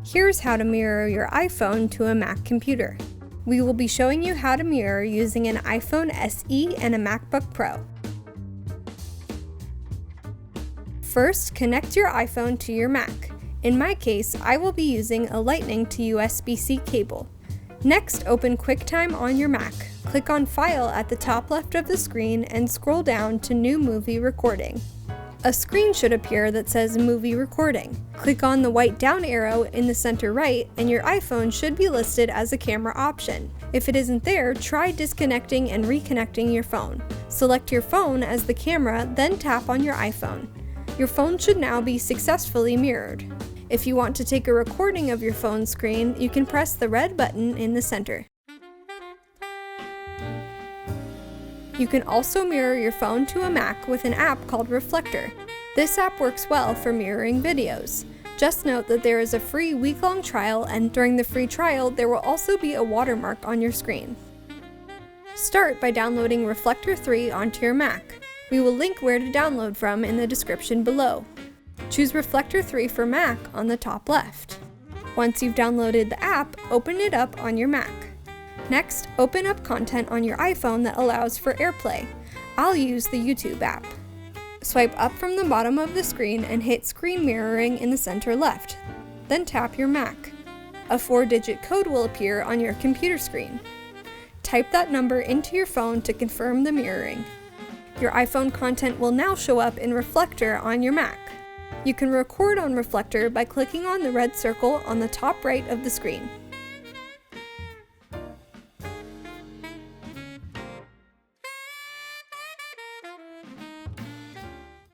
Here's how to mirror your iPhone to a Mac computer. We will be showing you how to mirror using an iPhone SE and a MacBook Pro. First, connect your iPhone to your Mac. In my case, I will be using a Lightning to USB-C cable. Next, open QuickTime on your Mac. Click on File at the top left of the screen and scroll down to New Movie Recording. A screen should appear that says Movie Recording. Click on the white down arrow in the center right and your iPhone should be listed as a camera option. If it isn't there, try disconnecting and reconnecting your phone. Select your phone as the camera, then tap on your iPhone. Your phone should now be successfully mirrored. If you want to take a recording of your phone screen, you can press the red button in the center. You can also mirror your phone to a Mac with an app called Reflector. This app works well for mirroring videos. Just note that there is a free week-long trial, and during the free trial, there will also be a watermark on your screen. Start by downloading Reflector 3 onto your Mac. We will link where to download from in the description below. Choose Reflector 3 for Mac on the top left. Once you've downloaded the app, open it up on your Mac. Next, open up content on your iPhone that allows for AirPlay. I'll use the YouTube app. Swipe up from the bottom of the screen and hit Screen Mirroring in the center left. Then tap your Mac. A 4-digit code will appear on your computer screen. Type that number into your phone to confirm the mirroring. Your iPhone content will now show up in Reflector on your Mac. You can record on Reflector by clicking on the red circle on the top right of the screen.